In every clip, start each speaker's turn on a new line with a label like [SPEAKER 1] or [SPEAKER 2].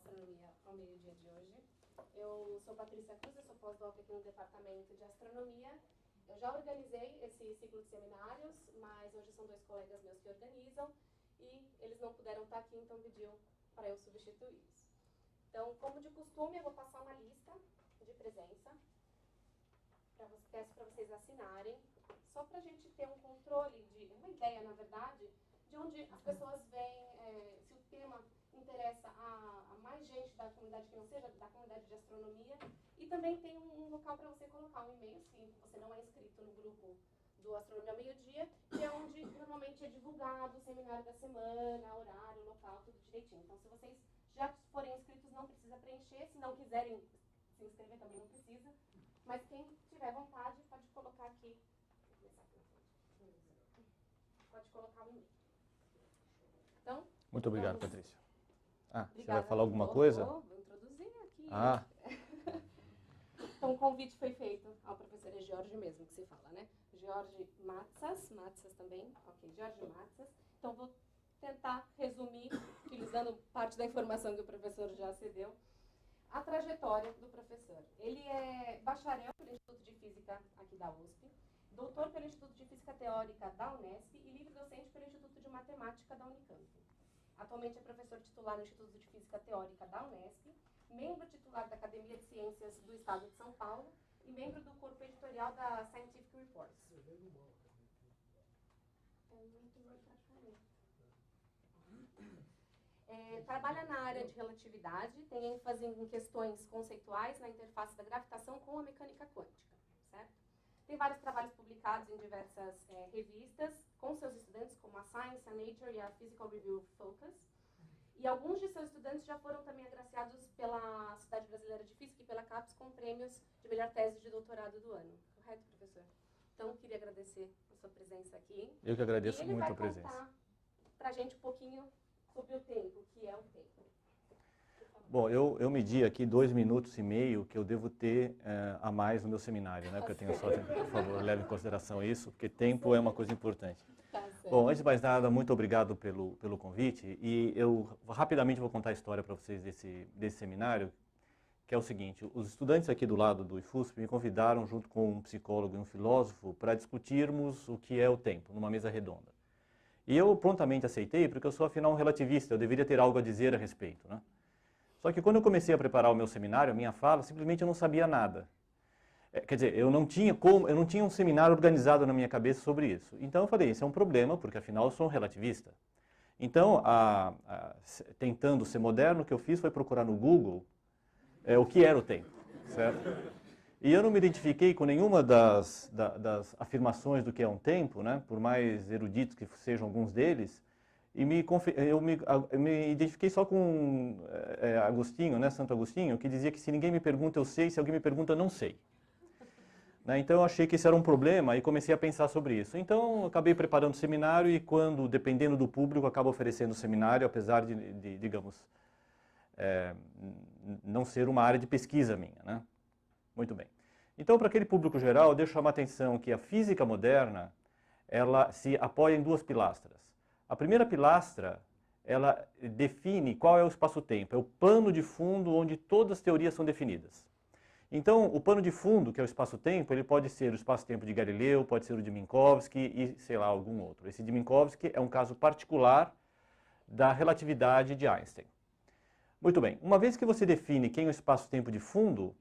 [SPEAKER 1] Astronomia ao meio-dia de hoje. Eu sou Patrícia Cruz, eu sou pós-doc aqui no Departamento de Astronomia. Eu já organizei esse ciclo de seminários, mas hoje são 2 colegas meus que organizam e eles não puderam estar aqui, então pediu para eu substituí-los. Então, como de costume, eu vou passar uma lista de presença. Peço para vocês assinarem, só para a gente ter um controle, uma ideia, na verdade, de onde as pessoas vêm, se o tema interessa a mais gente da comunidade que não seja da comunidade de astronomia. E também tem um local para você colocar um e-mail, se você não é inscrito no grupo do Astronomia ao Meio-Dia, que é onde normalmente é divulgado o seminário da semana, horário, local, tudo direitinho. Então, se vocês já forem inscritos, não precisa preencher. Se não quiserem se inscrever, também não precisa. Mas quem tiver vontade, pode colocar aqui. Vou começar aqui na frente. Pode colocar o e-mail. Então,
[SPEAKER 2] muito obrigado, Patrícia.
[SPEAKER 1] Obrigada.
[SPEAKER 2] Você vai falar alguma coisa?
[SPEAKER 1] Vou introduzir aqui. Então, o convite foi feito ao professor Jorge mesmo, que se fala, né? Jorge Matsas também. Ok, Jorge Matsas. Então, vou tentar resumir, utilizando parte da informação que o professor já cedeu, a trajetória do professor. Ele é bacharel pelo Instituto de Física aqui da USP, doutor pelo Instituto de Física Teórica da Unesp e livre-docente pelo Instituto de Matemática da Unicamp. Atualmente é professor titular no Instituto de Física Teórica da Unesp, membro titular da Academia de Ciências do Estado de São Paulo e membro do corpo editorial da Scientific Reports. Trabalha na área de relatividade, tem ênfase em questões conceituais na interface da gravitação com a mecânica quântica, certo? Tem vários trabalhos publicados em diversas revistas com seus estudantes, como a Science, a Nature e a Physical Review Focus. E alguns de seus estudantes já foram também agraciados pela Sociedade Brasileira de Física e pela CAPES com prêmios de melhor tese de doutorado do ano. Correto, professor? Então, queria agradecer a sua presença aqui.
[SPEAKER 2] Eu que agradeço muito a presença.
[SPEAKER 1] Ele vai contar para a gente um pouquinho sobre o tempo, o que é o tempo.
[SPEAKER 2] Bom, eu medi aqui 2 minutos e meio que eu devo ter a mais no meu seminário, né? Porque eu tenho só tempo. Por favor, leve em consideração isso, porque tempo é uma coisa importante.
[SPEAKER 1] Tá.
[SPEAKER 2] Bom, antes de mais nada, muito obrigado pelo convite. E eu rapidamente vou contar a história para vocês desse seminário, que é o seguinte: os estudantes aqui do lado do IFUSP me convidaram, junto com um psicólogo e um filósofo, para discutirmos o que é o tempo, numa mesa redonda. E eu prontamente aceitei, porque eu sou, afinal, um relativista, eu deveria ter algo a dizer a respeito, né? Só que quando eu comecei a preparar o meu seminário, a minha fala, simplesmente eu não sabia nada. Quer dizer, eu não tinha um seminário organizado na minha cabeça sobre isso. Então eu falei, isso é um problema, porque afinal eu sou um relativista. Então, tentando ser moderno, o que eu fiz foi procurar no Google o que era o tempo, certo? E eu não me identifiquei com nenhuma das afirmações do que é um tempo, né? Por mais eruditos que sejam alguns deles, e eu me identifiquei só com Agostinho, né? Santo Agostinho, que dizia que se ninguém me pergunta, eu sei, se alguém me pergunta, eu não sei. Né? Então eu achei que isso era um problema e comecei a pensar sobre isso. Então acabei preparando o seminário e quando, dependendo do público, acabo oferecendo o seminário, apesar de digamos, não ser uma área de pesquisa minha, né? Muito bem. Então, para aquele público geral, deixo chamar a atenção que a física moderna, ela se apoia em 2 pilastras. A primeira pilastra, ela define qual é o espaço-tempo, é o pano de fundo onde todas as teorias são definidas. Então, o pano de fundo, que é o espaço-tempo, ele pode ser o espaço-tempo de Galileu, pode ser o de Minkowski e, sei lá, algum outro. Esse de Minkowski é um caso particular da relatividade de Einstein. Muito bem, uma vez que você define quem é o espaço-tempo de fundo,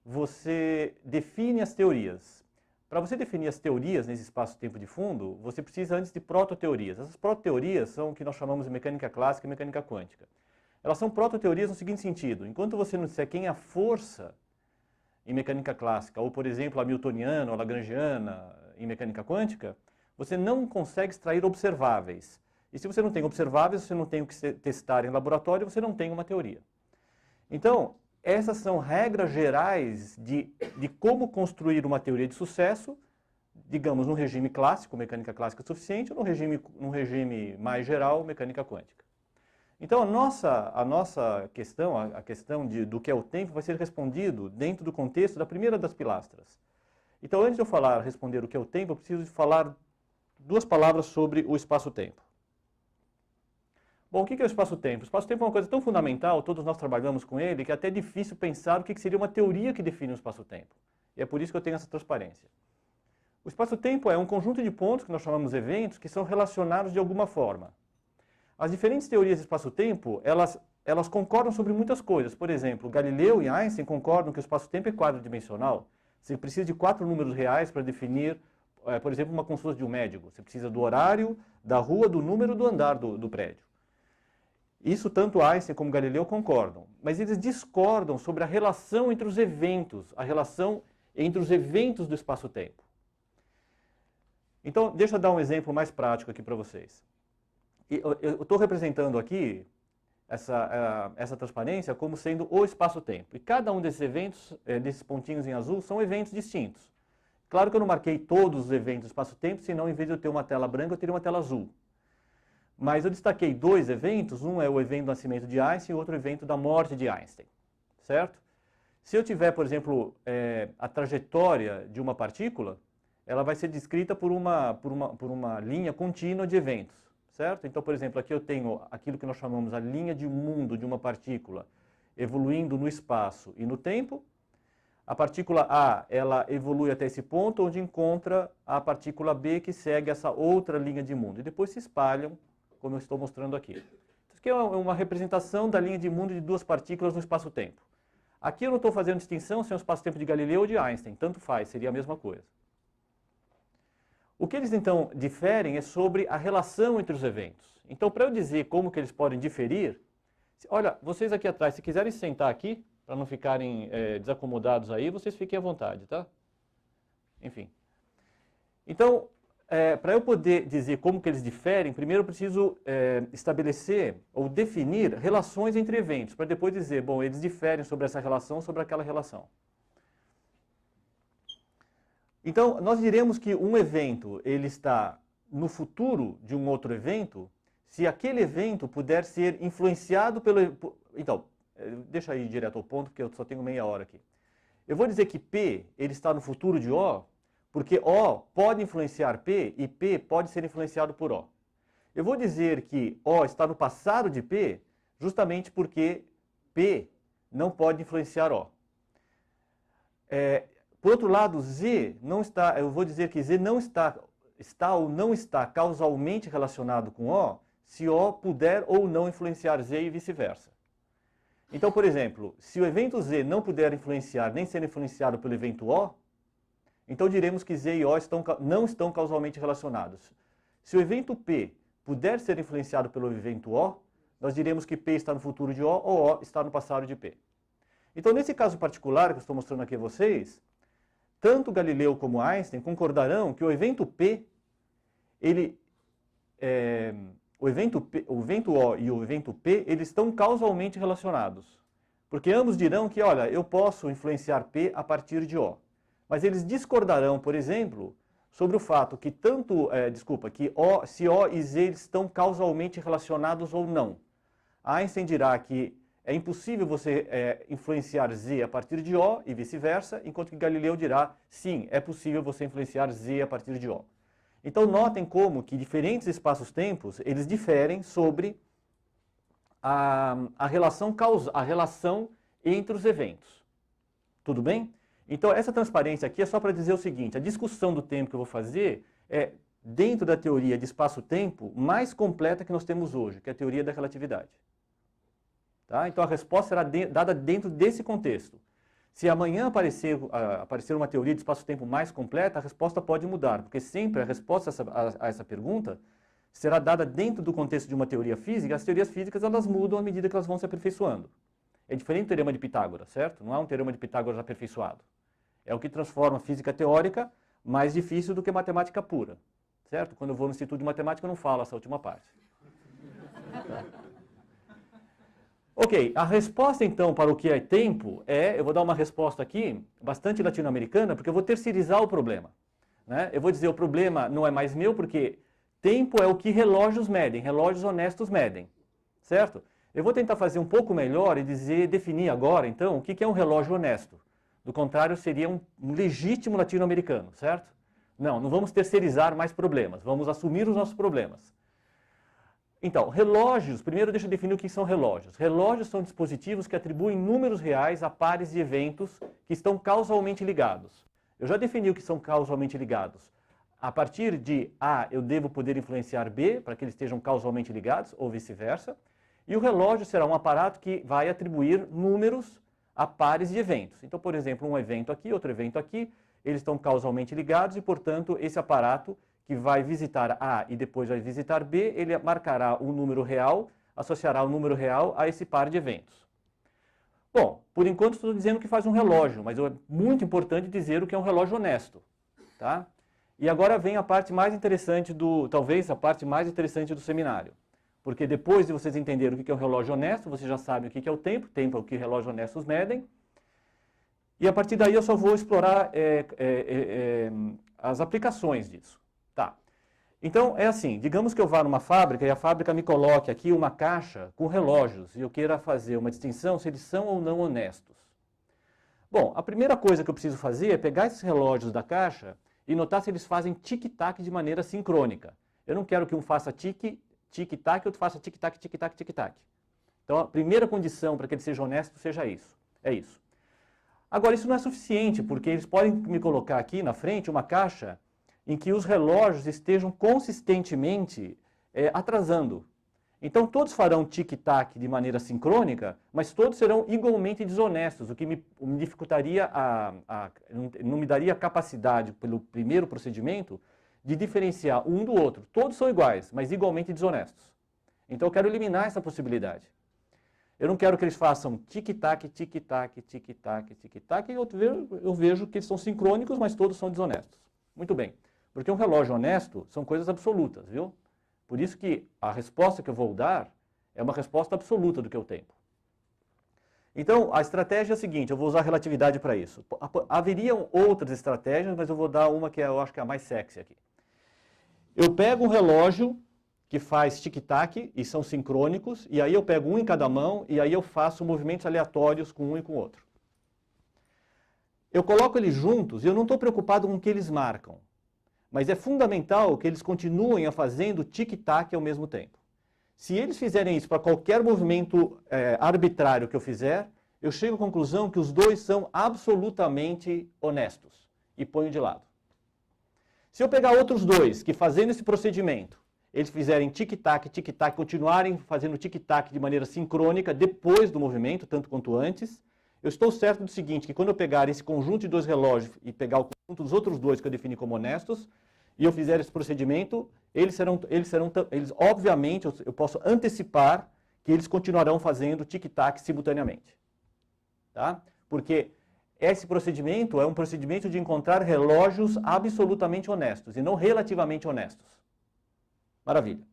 [SPEAKER 2] você define as teorias. Para você definir as teorias nesse espaço-tempo de fundo, você precisa antes de prototeorias. Essas prototeorias são o que nós chamamos de mecânica clássica e mecânica quântica. Elas são prototeorias no seguinte sentido: enquanto você não disser quem é a força em mecânica clássica, ou por exemplo a hamiltoniana ou lagrangiana em mecânica quântica, você não consegue extrair observáveis. E se você não tem observáveis, você não tem o que testar em laboratório, você não tem uma teoria. Então, essas são regras gerais de como construir uma teoria de sucesso, digamos, num regime clássico, mecânica clássica suficiente, ou num regime mais geral, mecânica quântica. Então, a nossa questão, a questão do que é o tempo, vai ser respondido dentro do contexto da primeira das pilastras. Então, antes de eu responder o que é o tempo, eu preciso falar 2 palavras sobre o espaço-tempo. Bom, o que é o espaço-tempo? O espaço-tempo é uma coisa tão fundamental, todos nós trabalhamos com ele, que é até difícil pensar o que seria uma teoria que define o espaço-tempo. E é por isso que eu tenho essa transparência. O espaço-tempo é um conjunto de pontos que nós chamamos de eventos que são relacionados de alguma forma. As diferentes teorias de espaço-tempo, elas concordam sobre muitas coisas. Por exemplo, Galileu e Einstein concordam que o espaço-tempo é quadridimensional. Você precisa de 4 números reais para definir, por exemplo, uma consulta de um médico. Você precisa do horário, da rua, do número, do andar do prédio. Isso tanto Einstein como Galileu concordam. Mas eles discordam sobre a relação entre os eventos, a relação entre os eventos do espaço-tempo. Então, deixa eu dar um exemplo mais prático aqui para vocês. Eu estou representando aqui essa transparência como sendo o espaço-tempo. E cada um desses eventos, desses pontinhos em azul, são eventos distintos. Claro que eu não marquei todos os eventos do espaço-tempo, senão em vez de eu ter uma tela branca, eu teria uma tela azul. Mas eu destaquei 2 eventos, um é o evento do nascimento de Einstein e outro evento da morte de Einstein, certo? Se eu tiver, por exemplo, a trajetória de uma partícula, ela vai ser descrita por uma linha contínua de eventos, certo? Então, por exemplo, aqui eu tenho aquilo que nós chamamos a linha de mundo de uma partícula evoluindo no espaço e no tempo. A partícula A, ela evolui até esse ponto, onde encontra a partícula B, que segue essa outra linha de mundo. E depois se espalham, como eu estou mostrando aqui. Isso aqui é uma representação da linha de mundo de 2 partículas no espaço-tempo. Aqui eu não estou fazendo distinção se é o espaço-tempo de Galileu ou de Einstein, tanto faz, seria a mesma coisa. O que eles então diferem é sobre a relação entre os eventos. Então, para eu dizer como que eles podem diferir, olha, vocês aqui atrás, se quiserem sentar aqui, para não ficarem desacomodados aí, vocês fiquem à vontade, tá? Enfim. Então, para eu poder dizer como que eles diferem, primeiro eu preciso estabelecer ou definir relações entre eventos, para depois dizer, bom, eles diferem sobre essa relação, sobre aquela relação. Então, nós diremos que um evento ele está no futuro de um outro evento, se aquele evento puder ser influenciado pelo... Então, deixa aí direto ao ponto, porque eu só tenho meia hora aqui. Eu vou dizer que P ele está no futuro de O, porque O pode influenciar P e P pode ser influenciado por O. Eu vou dizer que O está no passado de P, justamente porque P não pode influenciar O. Por outro lado, Z não está, eu vou dizer que Z não está ou não está causalmente relacionado com O, se O puder ou não influenciar Z e vice-versa. Então, por exemplo, se o evento Z não puder influenciar nem ser influenciado pelo evento O, então diremos que Z e O não estão causalmente relacionados. Se o evento P puder ser influenciado pelo evento O, nós diremos que P está no futuro de O ou O está no passado de P. Então, nesse caso particular que eu estou mostrando aqui a vocês, tanto Galileu como Einstein concordarão que o evento P, o evento O e o evento P, eles estão causalmente relacionados. Porque ambos dirão que, olha, eu posso influenciar P a partir de O. Mas eles discordarão, por exemplo, sobre o fato que se O e Z estão causalmente relacionados ou não. Einstein dirá que é impossível você influenciar Z a partir de O e vice-versa, enquanto que Galileu dirá, sim, é possível você influenciar Z a partir de O. Então, notem como que diferentes espaços-tempos, eles diferem sobre a relação entre os eventos. Tudo bem? Então, essa transparência aqui é só para dizer o seguinte, a discussão do tempo que eu vou fazer é dentro da teoria de espaço-tempo mais completa que nós temos hoje, que é a teoria da relatividade. Tá? Então, a resposta será dada dentro desse contexto. Se amanhã aparecer uma teoria de espaço-tempo mais completa, a resposta pode mudar, porque sempre a resposta a essa pergunta será dada dentro do contexto de uma teoria física. As teorias físicas elas mudam à medida que elas vão se aperfeiçoando. É diferente do teorema de Pitágoras, certo? Não é um teorema de Pitágoras aperfeiçoado. É o que transforma a física teórica mais difícil do que matemática pura, certo? Quando eu vou no Instituto de Matemática eu não falo essa última parte. Tá. Ok, a resposta então para o que é tempo eu vou dar uma resposta aqui, bastante latino-americana, porque eu vou terceirizar o problema. Né? Eu vou dizer o problema não é mais meu, porque tempo é o que relógios medem, relógios honestos medem, certo? Eu vou tentar fazer um pouco melhor e definir agora, então, o que é um relógio honesto. Do contrário, seria um legítimo latino-americano, certo? Não vamos terceirizar mais problemas, vamos assumir os nossos problemas. Então, relógios, primeiro deixa eu definir o que são relógios. Relógios são dispositivos que atribuem números reais a pares de eventos que estão causalmente ligados. Eu já defini o que são causalmente ligados. A partir de A, eu devo poder influenciar B, para que eles estejam causalmente ligados, ou vice-versa. E o relógio será um aparato que vai atribuir números a pares de eventos. Então, por exemplo, um evento aqui, outro evento aqui, eles estão causalmente ligados e, portanto, esse aparato que vai visitar A e depois vai visitar B, ele marcará um número real, associará o número real a esse par de eventos. Bom, por enquanto estou dizendo que faz um relógio, mas é muito importante dizer o que é um relógio honesto. Tá? E agora vem a parte mais interessante talvez a parte mais interessante do seminário. Porque depois de vocês entenderem o que é um relógio honesto, vocês já sabem o que é o tempo é o que relógios honestos medem. E a partir daí eu só vou explorar as aplicações disso. Tá. Então é assim, digamos que eu vá numa fábrica e a fábrica me coloque aqui uma caixa com relógios e eu queira fazer uma distinção se eles são ou não honestos. Bom, a primeira coisa que eu preciso fazer é pegar esses relógios da caixa e notar se eles fazem tic-tac de maneira sincrônica. Eu não quero que um faça tic-tac e outro faça tic-tac, tic-tac, tic-tac. Então a primeira condição para que ele seja honesto seja isso. É isso. Agora isso não é suficiente, porque eles podem me colocar aqui na frente uma caixa em que os relógios estejam consistentemente atrasando. Então todos farão tic-tac de maneira sincrônica, mas todos serão igualmente desonestos, o que me dificultaria, não me daria a capacidade, pelo primeiro procedimento, de diferenciar um do outro. Todos são iguais, mas igualmente desonestos. Então eu quero eliminar essa possibilidade. Eu não quero que eles façam tic-tac, tic-tac, tic-tac, tic-tac, e eu vejo que eles são sincrônicos, mas todos são desonestos. Muito bem. Porque um relógio honesto são coisas absolutas, viu? Por isso que a resposta que eu vou dar é uma resposta absoluta do que é o tempo. Então, a estratégia é a seguinte, eu vou usar relatividade para isso. Haveriam outras estratégias, mas eu vou dar uma que eu acho que é a mais sexy aqui. Eu pego um relógio que faz tic-tac e são sincrônicos, e aí eu pego um em cada mão e aí eu faço movimentos aleatórios com um e com o outro. Eu coloco eles juntos e eu não estou preocupado com o que eles marcam. Mas é fundamental que eles continuem a fazendo tic-tac ao mesmo tempo. Se eles fizerem isso para qualquer movimento arbitrário que eu fizer, eu chego à conclusão que os dois são absolutamente honestos e ponho de lado. Se eu pegar outros dois que fazendo esse procedimento, eles fizerem tic-tac, tic-tac, continuarem fazendo tic-tac de maneira sincrônica depois do movimento, tanto quanto antes, eu estou certo do seguinte, que quando eu pegar esse conjunto de dois relógios e pegar o conjunto dos outros dois que eu defini como honestos, e eu fizer esse procedimento, eles obviamente, eu posso antecipar que eles continuarão fazendo tic-tac simultaneamente. Tá? Porque esse procedimento é um procedimento de encontrar relógios absolutamente honestos e não relativamente honestos. Maravilha.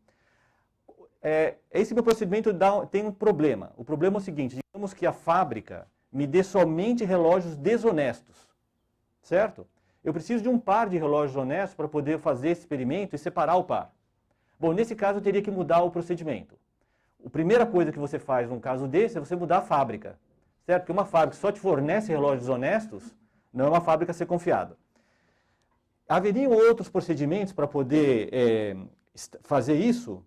[SPEAKER 2] Esse meu procedimento tem um problema. O problema é o seguinte, digamos que a fábrica me dê somente relógios desonestos, certo? Eu preciso de um par de relógios honestos para poder fazer esse experimento e separar o par. Bom, nesse caso eu teria que mudar o procedimento. A primeira coisa que você faz num caso desse é você mudar a fábrica, certo? Porque uma fábrica que só te fornece relógios honestos não é uma fábrica a ser confiada. Haveriam outros procedimentos para poder fazer isso?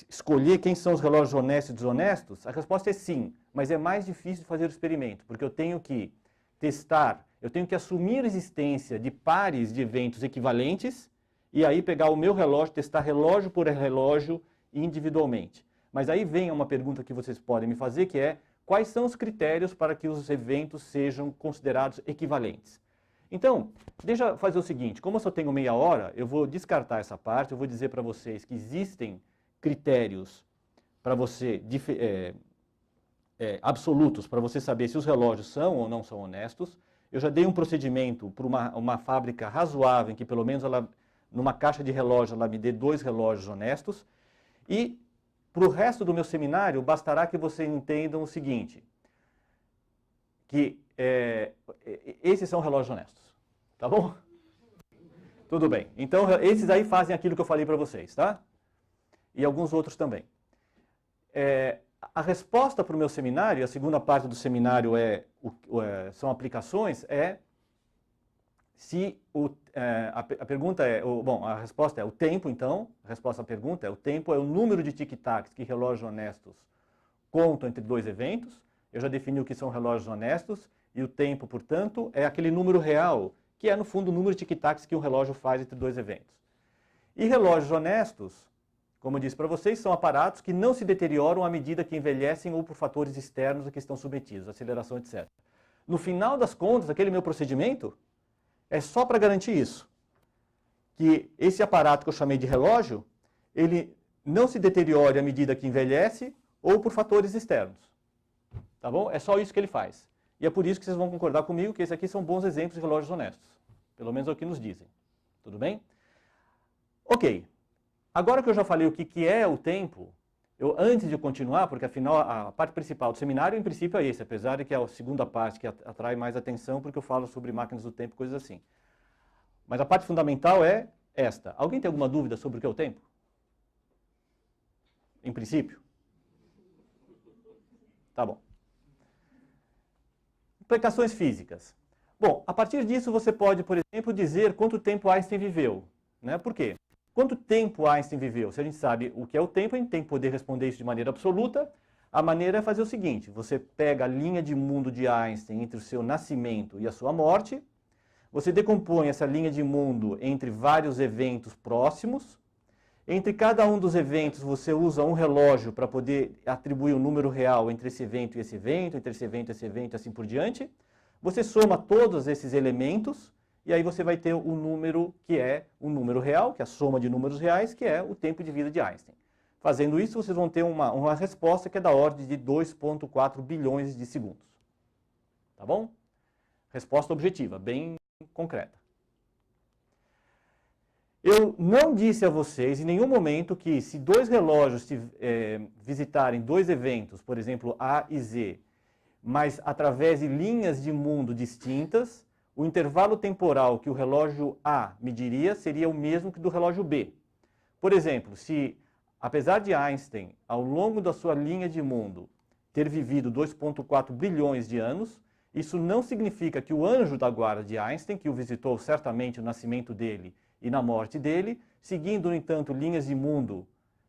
[SPEAKER 2] Escolher quem são os relógios honestos e desonestos? A resposta é sim, mas é mais difícil de fazer o experimento, porque eu tenho que testar, eu tenho que assumir a existência de pares de eventos equivalentes e aí pegar o meu relógio, testar relógio por relógio individualmente. Mas aí vem uma pergunta que vocês podem me fazer, que é quais são os critérios para que os eventos sejam considerados equivalentes? Então, deixa eu fazer o seguinte, como eu só tenho meia hora, eu vou descartar essa parte, eu vou dizer para vocês que existem critérios para você absolutos para você saber se os relógios são ou não são honestos. Eu já dei um procedimento para uma fábrica razoável, em que pelo menos numa caixa de relógio ela me dê 2 relógios honestos. E para o resto do meu seminário, bastará que vocês entendam o seguinte, que esses são relógios honestos, tá bom? Tudo bem. Então, esses aí fazem aquilo que eu falei para vocês, tá? E alguns outros também. A resposta para o meu seminário, a segunda parte do seminário são aplicações, a pergunta é, bom, a resposta é o tempo, então, a resposta à pergunta é o tempo é o número de tic-tacs que relógios honestos contam entre dois eventos. Eu já defini o que são relógios honestos, e o tempo, portanto, é aquele número real, que é, no fundo, o número de tic-tacs que um relógio faz entre dois eventos. E relógios honestos, como eu disse para vocês, são aparatos que não se deterioram à medida que envelhecem ou por fatores externos a que estão submetidos, aceleração, etc. No final das contas, aquele meu procedimento é só para garantir isso, que esse aparato que eu chamei de relógio, ele não se deteriore à medida que envelhece ou por fatores externos. Tá bom? É só isso que ele faz. E é por isso que vocês vão concordar comigo que esses aqui são bons exemplos de relógios honestos. Pelo menos é o que nos dizem. Tudo bem? Ok. Agora que eu já falei o que é o tempo, antes de continuar, porque afinal a parte principal do seminário, em princípio, é esse, apesar de que é a segunda parte que atrai mais atenção, porque eu falo sobre máquinas do tempo, coisas assim. Mas a parte fundamental é esta. Alguém tem alguma dúvida sobre o que é o tempo? Em princípio? Tá bom. Implicações físicas. Bom, a partir disso você pode, por exemplo, dizer quanto tempo Einstein viveu. Né? Por quê? Quanto tempo Einstein viveu? Se a gente sabe o que é o tempo, a gente tem que poder responder isso de maneira absoluta. A maneira é fazer o seguinte, você pega a linha de mundo de Einstein entre o seu nascimento e a sua morte, você decompõe essa linha de mundo entre vários eventos próximos. Entre cada um dos eventos, você usa um relógio para poder atribuir um número real entre esse evento e esse evento, entre esse evento e esse evento, e assim por diante. Você soma todos esses elementos, e aí você vai ter um número que é um número real, que é a soma de números reais, que é o tempo de vida de Einstein. Fazendo isso, vocês vão ter uma resposta que é da ordem de 2,4 bilhões de segundos. Tá bom? Resposta objetiva, bem concreta. Eu não disse a vocês em nenhum momento que se dois relógios visitarem dois eventos, por exemplo, A e Z, mas através de linhas de mundo distintas, o intervalo temporal que o relógio A mediria seria o mesmo que do relógio B. Por exemplo, se, apesar de Einstein, ao longo da sua linha de mundo, ter vivido 2,4 bilhões de anos, isso não significa que o anjo da guarda de Einstein, que o visitou certamente no nascimento dele e na morte dele, seguindo, no entanto, linhas de mundo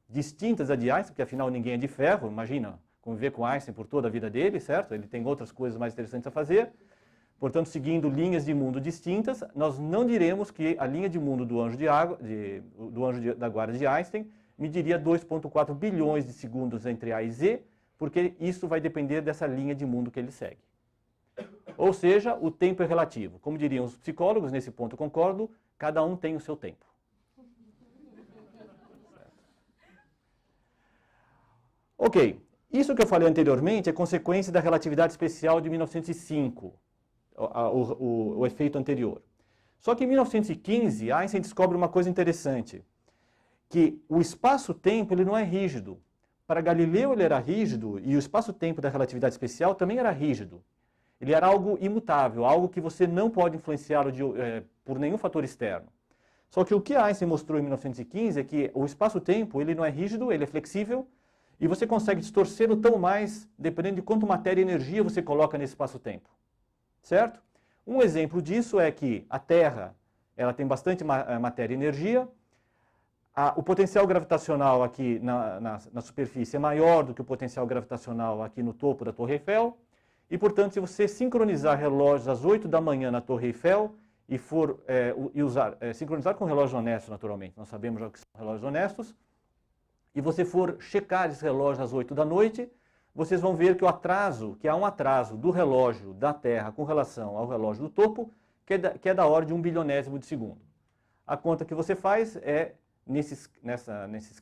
[SPEAKER 2] distintas da de Einstein, porque afinal ninguém é de ferro, imagina, conviver com Einstein por toda a vida dele, certo? Ele tem outras coisas mais interessantes a fazer. Portanto, seguindo linhas de mundo distintas, nós não diremos que a linha de mundo do anjo, da guarda de Einstein mediria 2,4 bilhões de segundos entre A e Z, porque isso vai depender dessa linha de mundo que ele segue. Ou seja, o tempo é relativo. Como diriam os psicólogos, nesse ponto eu concordo, cada um tem o seu tempo. Ok, isso que eu falei anteriormente é consequência da relatividade especial de 1905, o efeito anterior. Só que em 1915, Einstein descobre uma coisa interessante, que o espaço-tempo ele não é rígido. Para Galileu ele era rígido e o espaço-tempo da relatividade especial também era rígido. Ele era algo imutável, algo que você não pode influenciar por nenhum fator externo. Só que o que Einstein mostrou em 1915 é que o espaço-tempo ele não é rígido, ele é flexível, e você consegue distorcê-lo tão mais, dependendo de quanto matéria e energia você coloca nesse espaço-tempo. Certo? Um exemplo disso é que a Terra ela tem bastante matéria e energia, o potencial gravitacional aqui na superfície é maior do que o potencial gravitacional aqui no topo da Torre Eiffel, e, portanto, se você sincronizar relógios às 8 da manhã na Torre Eiffel e sincronizar com relógios honestos, naturalmente, nós sabemos já o que são relógios honestos, e você for checar esses relógios às 8 da noite, vocês vão ver que há um atraso do relógio da Terra com relação ao relógio do topo, que é da ordem de 1 bilionésimo de segundo. A conta que você faz é, nesses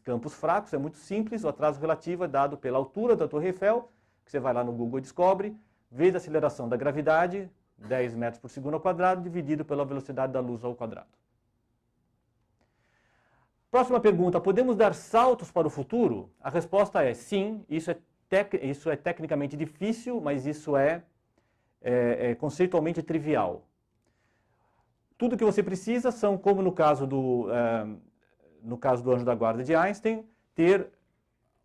[SPEAKER 2] campos fracos, é muito simples, o atraso relativo é dado pela altura da Torre Eiffel, que você vai lá no Google e descobre, vezes a aceleração da gravidade, 10 metros por segundo ao quadrado, dividido pela velocidade da luz ao quadrado. Próxima pergunta, podemos dar saltos para o futuro? A resposta é sim, isso é tecnicamente difícil, mas isso é conceitualmente trivial. Tudo que você precisa são, como no caso do anjo da guarda de Einstein, ter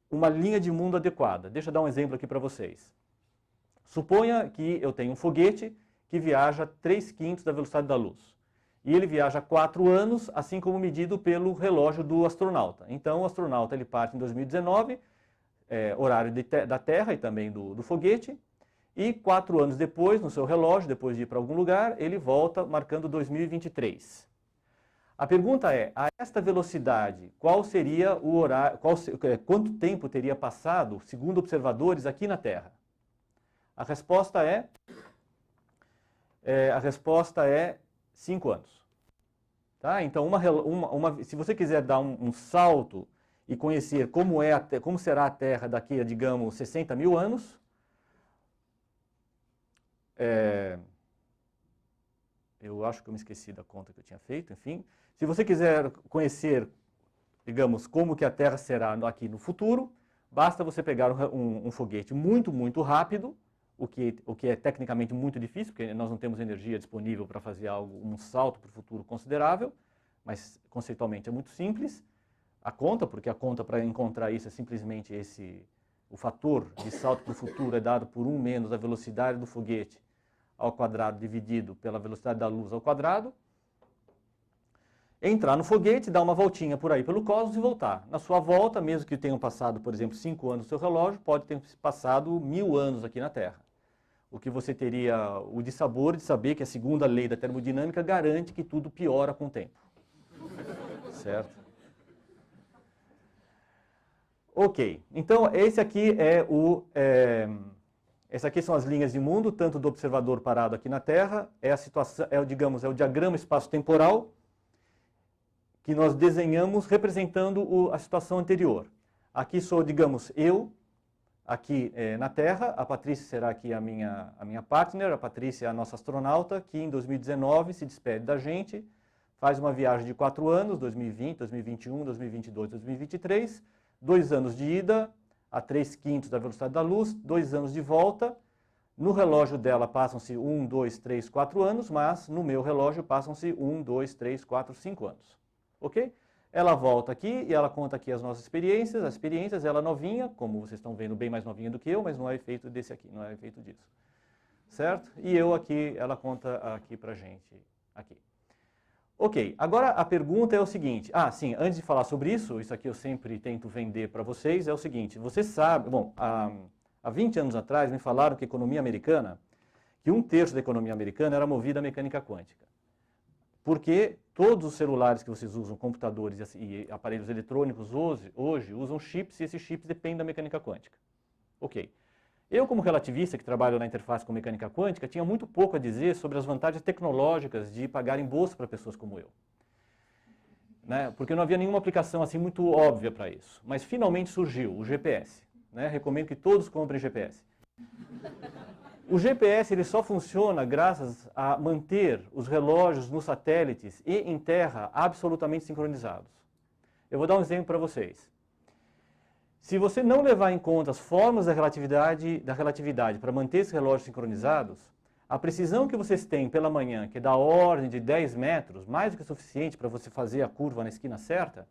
[SPEAKER 2] uma linha de mundo adequada. Deixa eu dar um exemplo aqui para vocês. Suponha que eu tenho um foguete que viaja 3/5 da velocidade da luz. E ele viaja 4 anos, assim como medido pelo relógio do astronauta. Então, o astronauta ele parte em 2019, horário da Terra e também do foguete, e 4 anos depois, no seu relógio, depois de ir para algum lugar, ele volta marcando 2023. A pergunta é, a esta velocidade, qual seria o horário, quanto tempo teria passado, segundo observadores, aqui na Terra? A resposta é 5 anos. Tá? Então, se você quiser dar um salto e conhecer como será a Terra daqui a, digamos, 60 mil anos, eu acho que eu me esqueci da conta que eu tinha feito, enfim. Se você quiser conhecer, digamos, como que a Terra será aqui no futuro, basta você pegar um foguete muito, muito rápido, o que é tecnicamente muito difícil, porque nós não temos energia disponível para fazer um salto para o futuro considerável, mas conceitualmente é muito simples. Porque a conta para encontrar isso é simplesmente o fator de salto para o futuro é dado por 1 menos a velocidade do foguete ao quadrado dividido pela velocidade da luz ao quadrado. Entrar no foguete, dar uma voltinha por aí pelo cosmos e voltar. Na sua volta, mesmo que tenham passado, por exemplo, 5 anos no seu relógio, pode ter passado 1000 anos aqui na Terra. O que você teria o dissabor de saber que a segunda lei da termodinâmica garante que tudo piora com o tempo. Certo? Ok, então esse aqui essas aqui são as linhas de mundo, tanto do observador parado aqui na Terra, digamos, é o diagrama espaço-temporal que nós desenhamos representando a situação anterior. Aqui sou, digamos, eu, aqui na Terra, a Patrícia será aqui a minha partner, a Patrícia é a nossa astronauta, que em 2019 se despede da gente, faz uma viagem de 4 anos, 2020, 2021, 2022, 2023, 2 anos de ida, a 3/5 da velocidade da luz, 2 anos de volta. No relógio dela passam-se 1, 2, 3, 4 anos, mas no meu relógio passam-se 1, 2, 3, 4, 5 anos. Ok? Ela volta aqui e ela conta aqui as nossas experiências. As experiências, ela novinha, como vocês estão vendo, bem mais novinha do que eu, mas não é efeito desse aqui, não é efeito disso. Certo? E eu aqui, ela conta aqui pra gente, aqui. Ok, agora a pergunta é o seguinte, sim, antes de falar sobre isso aqui eu sempre tento vender para vocês, é o seguinte, você sabe, bom, há 20 anos atrás me falaram que a economia americana, que 1/3 da economia americana era movida à mecânica quântica. Porque todos os celulares que vocês usam, computadores e aparelhos eletrônicos hoje usam chips e esses chips dependem da mecânica quântica. Ok. Eu, como relativista que trabalho na interface com mecânica quântica, tinha muito pouco a dizer sobre as vantagens tecnológicas de pagar imposto para pessoas como eu. Né? Porque não havia nenhuma aplicação assim muito óbvia para isso. Mas finalmente surgiu o GPS. Né? Recomendo que todos comprem GPS. O GPS ele só funciona graças a manter os relógios nos satélites e em terra absolutamente sincronizados. Eu vou dar um exemplo para vocês. Se você não levar em conta as formas da relatividade para manter esses relógios sincronizados, a precisão que vocês têm pela manhã, que é da ordem de 10 metros, mais do que suficiente para você fazer a curva na esquina certa,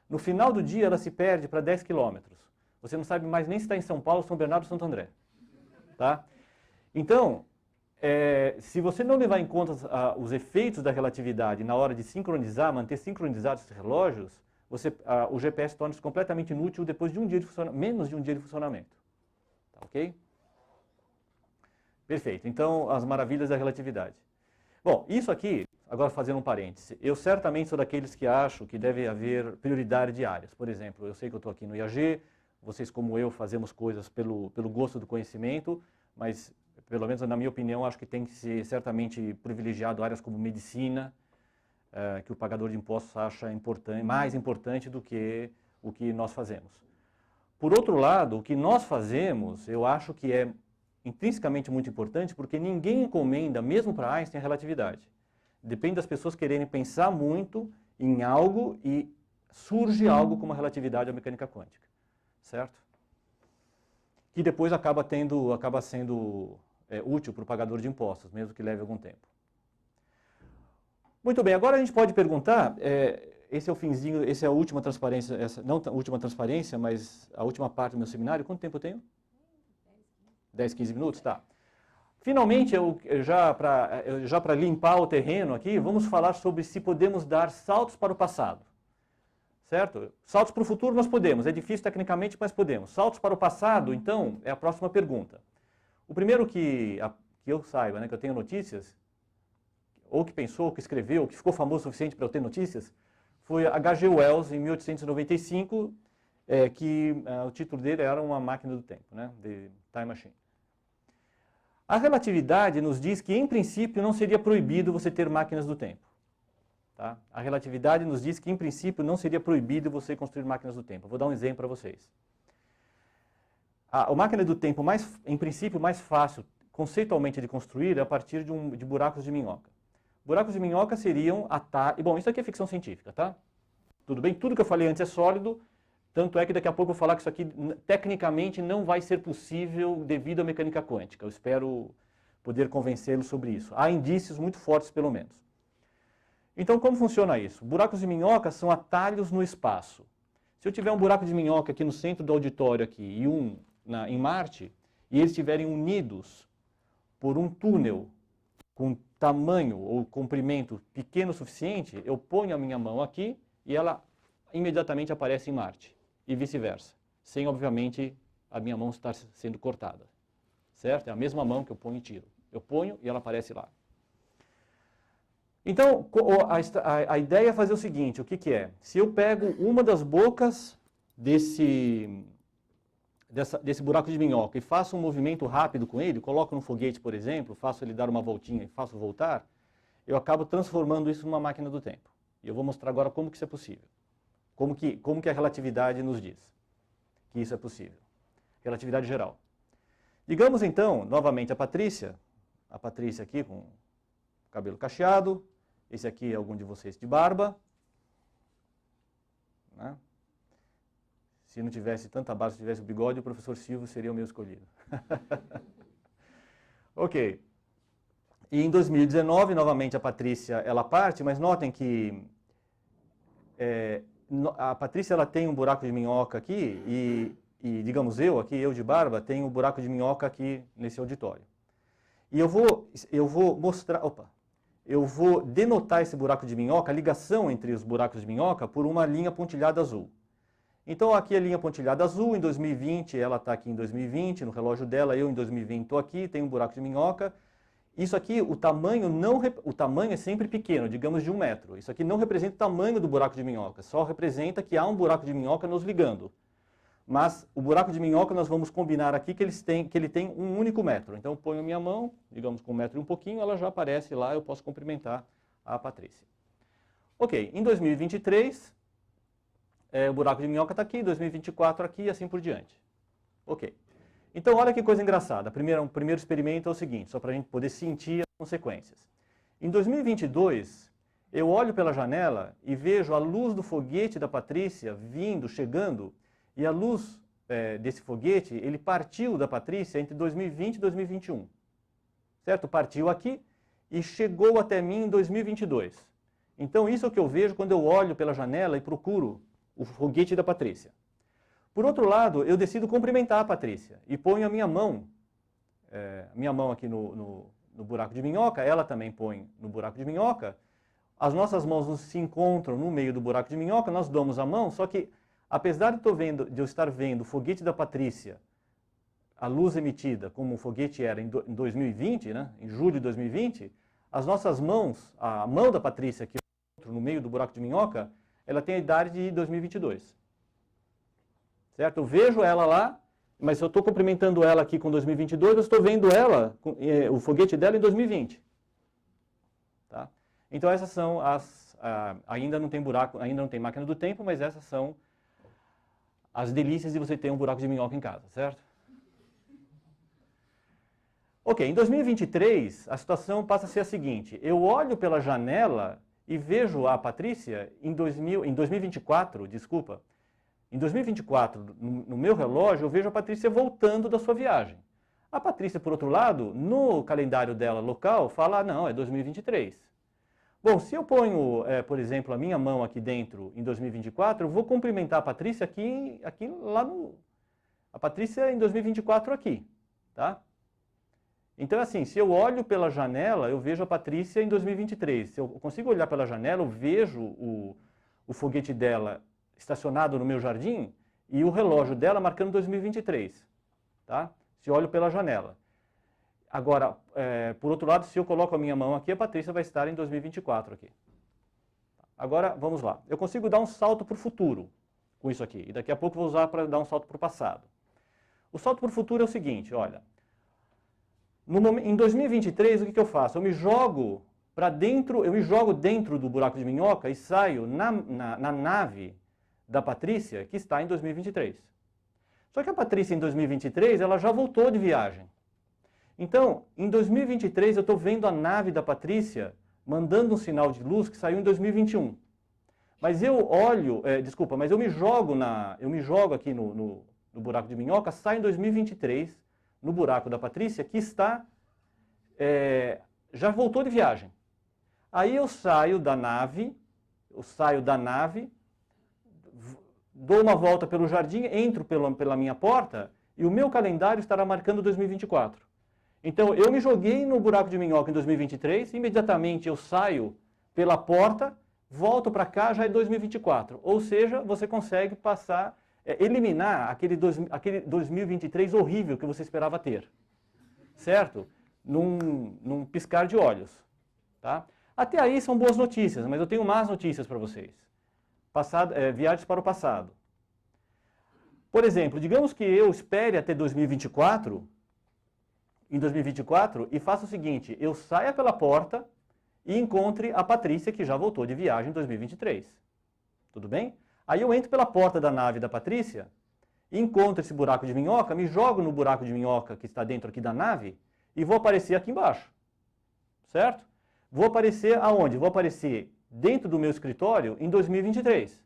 [SPEAKER 2] no final do dia ela se perde para 10 quilômetros. Você não sabe mais nem se está em São Paulo, São Bernardo ou Santo André. Tá? Então, se você não levar em conta os efeitos da relatividade na hora de sincronizar, manter sincronizados esses relógios, o GPS torna-se completamente inútil depois de menos de um dia de funcionamento. Tá, ok? Perfeito. Então, as maravilhas da relatividade. Bom, isso aqui, agora fazendo um parêntese, eu certamente sou daqueles que acham que deve haver prioridade de áreas. Por exemplo, eu sei que eu estou aqui no IAG, vocês como eu fazemos coisas pelo gosto do conhecimento, mas, pelo menos na minha opinião, acho que tem que ser certamente privilegiado áreas como medicina, que o pagador de impostos acha mais importante do que o que nós fazemos. Por outro lado, o que nós fazemos, eu acho que é intrinsecamente muito importante, porque ninguém encomenda, mesmo para Einstein, a relatividade. Depende das pessoas quererem pensar muito em algo e surge algo como a relatividade ou a mecânica quântica. Certo? Que depois acaba sendo útil para o pagador de impostos, mesmo que leve algum tempo. Muito bem, agora a gente pode perguntar, esse é o finzinho, essa é a última transparência, não a última transparência, mas a última parte do meu seminário, quanto tempo eu tenho? 10, 15 minutos? Tá. Finalmente, já para limpar o terreno aqui, vamos falar sobre se podemos dar saltos para o passado. Certo? Saltos para o futuro nós podemos, é difícil tecnicamente, mas podemos. Saltos para o passado, então, é a próxima pergunta. O primeiro que eu saiba, né, que eu tenho notícias, ou que pensou, ou que escreveu, ou que ficou famoso o suficiente para eu ter notícias, foi H.G. Wells, em 1895, o título dele era Uma Máquina do Tempo, né, The Time Machine. A relatividade nos diz que, em princípio, não seria proibido você ter máquinas do tempo. Tá? A relatividade nos diz que, em princípio, não seria proibido você construir máquinas do tempo. Vou dar um exemplo para vocês. A máquina do tempo, em princípio, mais fácil, conceitualmente, de construir é a partir de buracos de minhoca. Buracos de minhoca seriam Bom, isso aqui é ficção científica, tá? Tudo bem? Tudo que eu falei antes é sólido, tanto é que daqui a pouco eu vou falar que isso aqui, tecnicamente, não vai ser possível devido à mecânica quântica. Eu espero poder convencê-lo sobre isso. Há indícios muito fortes, pelo menos. Então, como funciona isso? Buracos de minhoca são atalhos no espaço. Se eu tiver um buraco de minhoca aqui no centro do auditório aqui, e em Marte, e eles estiverem unidos por um túnel com tamanho ou comprimento pequeno o suficiente, eu ponho a minha mão aqui e ela imediatamente aparece em Marte. E vice-versa. Sem, obviamente, a minha mão estar sendo cortada. Certo? É a mesma mão que eu ponho e tiro. Eu ponho e ela aparece lá. Então, a ideia é fazer o seguinte, o que é? Se eu pego uma das bocas desse buraco de minhoca e faço um movimento rápido com ele, coloco no foguete, por exemplo, faço ele dar uma voltinha e faço voltar, eu acabo transformando isso numa máquina do tempo. E eu vou mostrar agora como que isso é possível. Como que a relatividade nos diz que isso é possível. Relatividade geral. Digamos então, novamente, a Patrícia aqui com cabelo cacheado, esse aqui é algum de vocês de barba, né? Se não tivesse tanta barba, se tivesse o bigode, o professor Silvio seria o meu escolhido. Ok. E em 2019, novamente, a Patrícia, ela parte, mas notem que a Patrícia, ela tem um buraco de minhoca aqui e digamos, eu de barba, tenho um buraco de minhoca aqui nesse auditório. E eu vou mostrar, eu vou denotar esse buraco de minhoca, a ligação entre os buracos de minhoca, por uma linha pontilhada azul. Então, aqui a linha pontilhada azul, em 2020, ela está aqui em 2020, no relógio dela, eu em 2020 estou aqui, tem um buraco de minhoca. Isso aqui, o tamanho é sempre pequeno, digamos de 1 metro. Isso aqui não representa o tamanho do buraco de minhoca, só representa que há um buraco de minhoca nos ligando. Mas o buraco de minhoca nós vamos combinar aqui que ele tem um único metro. Então eu ponho a minha mão, digamos com 1 metro e um pouquinho, ela já aparece lá, eu posso cumprimentar a Patrícia. Ok, em 2023, o buraco de minhoca está aqui, 2024 aqui e assim por diante. Ok. Então olha que coisa engraçada. O primeiro experimento é o seguinte, só para a gente poder sentir as consequências. Em 2022, eu olho pela janela e vejo a luz do foguete da Patrícia chegando, e a luz desse foguete, ele partiu da Patrícia entre 2020 e 2021. Certo? Partiu aqui e chegou até mim em 2022. Então isso é o que eu vejo quando eu olho pela janela e procuro o foguete da Patrícia. Por outro lado, eu decido cumprimentar a Patrícia e ponho a minha mão aqui no buraco de minhoca, ela também põe no buraco de minhoca, as nossas mãos se encontram no meio do buraco de minhoca, nós damos a mão, só que apesar de eu estar vendo o foguete da Patrícia, a luz emitida como o foguete era em 2020, né, em julho de 2020, as nossas mãos, a mão da Patrícia que no meio do buraco de minhoca, ela tem a idade de 2022. Certo? Eu vejo ela lá, mas eu estou cumprimentando ela aqui com 2022, eu estou vendo ela, o foguete dela em 2020. Tá? Então essas são ainda não tem buraco, ainda não tem máquina do tempo, mas essas são as delícias de você ter um buraco de minhoca em casa, certo? Ok, em 2023, a situação passa a ser a seguinte. Eu olho pela janela e vejo a Patrícia em 2024, desculpa. Em 2024, no meu relógio, eu vejo a Patrícia voltando da sua viagem. A Patrícia, por outro lado, no calendário dela local, fala, não, é 2023. Bom, se eu ponho, por exemplo, a minha mão aqui dentro em 2024, eu vou cumprimentar a Patrícia a Patrícia em 2024 aqui, tá? Então, assim, se eu olho pela janela, eu vejo a Patrícia em 2023. Se eu consigo olhar pela janela, eu vejo o foguete dela estacionado no meu jardim e o relógio dela marcando 2023, tá? Se eu olho pela janela. Agora, por outro lado, se eu coloco a minha mão aqui, a Patrícia vai estar em 2024 aqui. Agora, vamos lá. Eu consigo dar um salto para o futuro com isso aqui. E daqui a pouco vou usar para dar um salto para o passado. O salto para o futuro é o seguinte, olha. Em 2023, o que eu faço? Eu me jogo para dentro, eu me jogo dentro do buraco de minhoca e saio na nave da Patrícia, que está em 2023. Só que a Patrícia, em 2023, ela já voltou de viagem. Então, em 2023, eu estou vendo a nave da Patrícia mandando um sinal de luz que saiu em 2021. Mas eu olho, mas eu me jogo aqui no buraco de minhoca, saio em 2023, no buraco da Patrícia, que está, já voltou de viagem. Aí eu saio da nave, dou uma volta pelo jardim, entro pela minha porta e o meu calendário estará marcando 2024. Então, eu me joguei no buraco de minhoca em 2023, imediatamente eu saio pela porta, volto para cá, já é 2024. Ou seja, você consegue passar, eliminar aquele 2023 horrível que você esperava ter. Certo? Num piscar de olhos. Tá? Até aí são boas notícias, mas eu tenho más notícias para vocês. Viagens para o passado. Por exemplo, digamos que eu espere até 2024... em 2024, e faça o seguinte, eu saia pela porta e encontre a Patrícia, que já voltou de viagem em 2023. Tudo bem? Aí eu entro pela porta da nave da Patrícia, encontro esse buraco de minhoca, me jogo no buraco de minhoca que está dentro aqui da nave e vou aparecer aqui embaixo. Certo? Vou aparecer aonde? Vou aparecer dentro do meu escritório em 2023.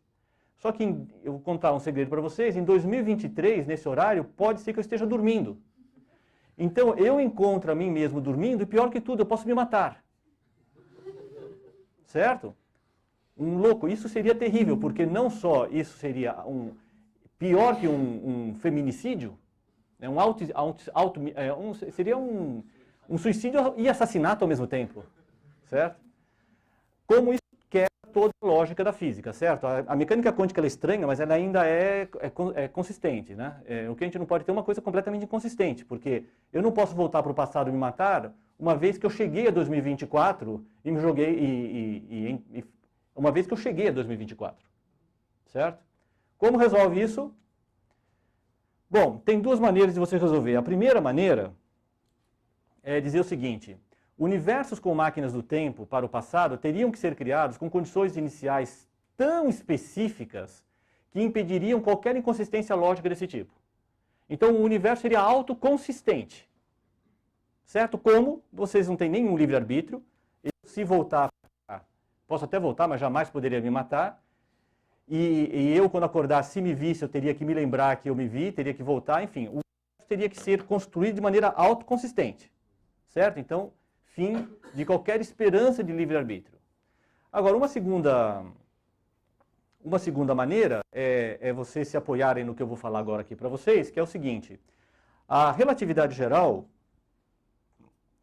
[SPEAKER 2] Só que, eu vou contar um segredo para vocês, em 2023, nesse horário, pode ser que eu esteja dormindo. Então, eu encontro a mim mesmo dormindo e, pior que tudo, eu posso me matar. Certo? Um louco, isso seria terrível, porque não só isso seria pior que um feminicídio, seria um suicídio e assassinato ao mesmo tempo. Certo? Como isso quebra toda a lógica da física, certo? A mecânica quântica é estranha, mas ela ainda é consistente, né? O que a gente não pode ter é uma coisa completamente inconsistente, porque eu não posso voltar para o passado e me matar, uma vez que eu cheguei a 2024 e me joguei, uma vez que eu cheguei a 2024, certo? Como resolve isso? Bom, tem duas maneiras de você resolver. A primeira maneira é dizer o seguinte: universos com máquinas do tempo para o passado teriam que ser criados com condições iniciais tão específicas que impediriam qualquer inconsistência lógica desse tipo. Então o universo seria autoconsistente. Certo? Como vocês não têm nenhum livre-arbítrio, se voltar, posso até voltar, mas jamais poderia me matar, e eu, quando acordar, se me visse, eu teria que me lembrar que eu me vi, teria que voltar, enfim, o universo teria que ser construído de maneira autoconsistente. Certo? Então, fim de qualquer esperança de livre-arbítrio. Agora, uma segunda maneira é vocês se apoiarem no que eu vou falar agora aqui para vocês, que é o seguinte: a relatividade geral,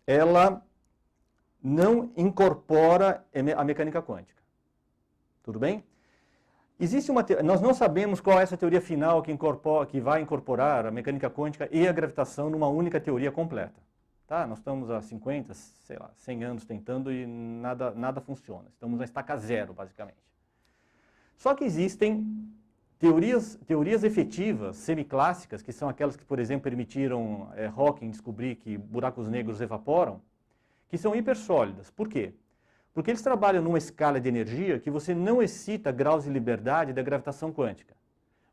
[SPEAKER 2] ela não incorpora a mecânica quântica. Tudo bem? Nós não sabemos qual é essa teoria final que vai incorporar a mecânica quântica e a gravitação numa única teoria completa. Tá? Nós estamos há 50, 100 anos tentando e nada funciona. Estamos na estaca zero, basicamente. Só que existem teorias efetivas, semiclássicas, que são aquelas que, por exemplo, permitiram Hawking descobrir que buracos negros evaporam, que são hipersólidas. Por quê? Porque eles trabalham numa escala de energia que você não excita graus de liberdade da gravitação quântica.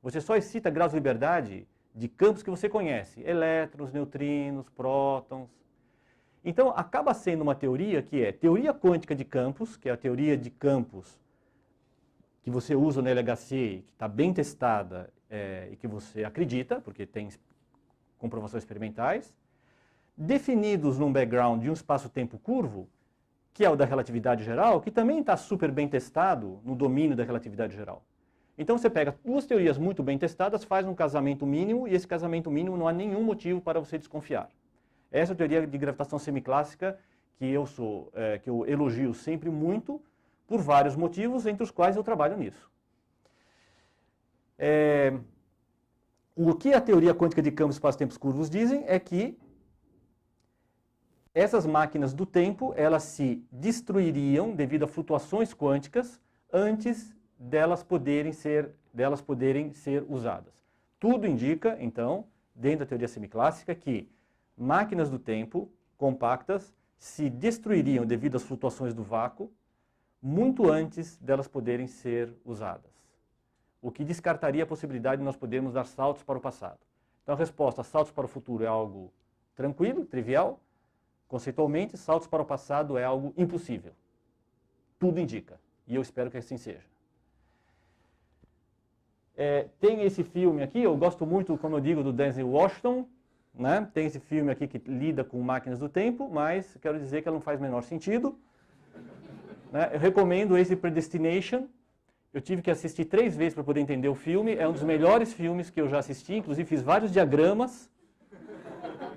[SPEAKER 2] Você só excita graus de liberdade de campos que você conhece: elétrons, neutrinos, prótons. Então, acaba sendo uma teoria que é teoria quântica de campos, que é a teoria de campos que você usa no LHC, que está bem testada e que você acredita, porque tem comprovações experimentais, definidos num background de um espaço-tempo curvo, que é o da relatividade geral, que também está super bem testado no domínio da relatividade geral. Então você pega duas teorias muito bem testadas, faz um casamento mínimo, e esse casamento mínimo não há nenhum motivo para você desconfiar. Essa é a teoria de gravitação semiclássica que eu elogio sempre muito, por vários motivos, entre os quais eu trabalho nisso. O que a teoria quântica de campos espaço-tempos curvos dizem é que essas máquinas do tempo, elas se destruiriam devido a flutuações quânticas antes delas poderem ser usadas. Tudo indica, então, dentro da teoria semiclássica, que máquinas do tempo compactas se destruiriam devido às flutuações do vácuo muito antes delas poderem ser usadas. O que descartaria a possibilidade de nós podermos dar saltos para o passado. Então a resposta, saltos para o futuro é algo tranquilo, trivial. Conceitualmente, saltos para o passado é algo impossível. Tudo indica, e eu espero que assim seja. Tem esse filme aqui, eu gosto muito, como eu digo, do Denzel Washington, né? Tem esse filme aqui que lida com máquinas do tempo, mas quero dizer que ela não faz o menor sentido. Né? Eu recomendo esse Predestination. Eu tive que assistir 3 vezes para poder entender o filme. É um dos melhores filmes que eu já assisti, inclusive fiz vários diagramas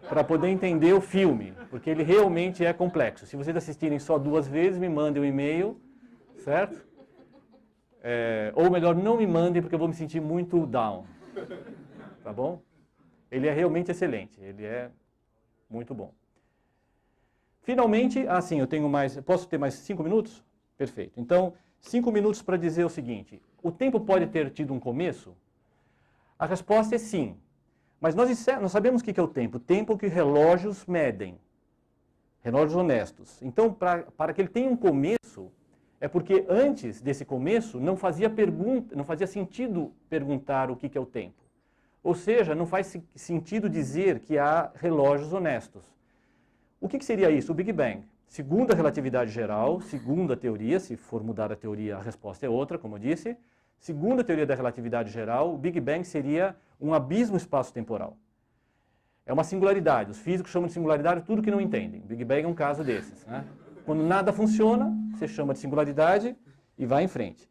[SPEAKER 2] para poder entender o filme, porque ele realmente é complexo. Se vocês assistirem só 2 vezes, me mandem um e-mail, certo? Ou melhor, não me mandem, porque eu vou me sentir muito down. Tá bom? Ele é realmente excelente, ele é muito bom. Finalmente, posso ter mais 5 minutos? Perfeito. Então, 5 minutos para dizer o seguinte: o tempo pode ter tido um começo? A resposta é sim. Mas nós sabemos o que é o tempo. O tempo que relógios medem. Relógios honestos. Então, para que ele tenha um começo, é porque antes desse começo não fazia sentido perguntar o que é o tempo. Ou seja, não faz sentido dizer que há relógios honestos. O que seria isso? O Big Bang. Segundo a relatividade geral, segundo a teoria, se for mudar a teoria, a resposta é outra, como eu disse. Segundo a teoria da relatividade geral, o Big Bang seria um abismo espaço-temporal. É uma singularidade. Os físicos chamam de singularidade tudo que não entendem. O Big Bang é um caso desses. Né? Quando nada funciona, você chama de singularidade e vai em frente.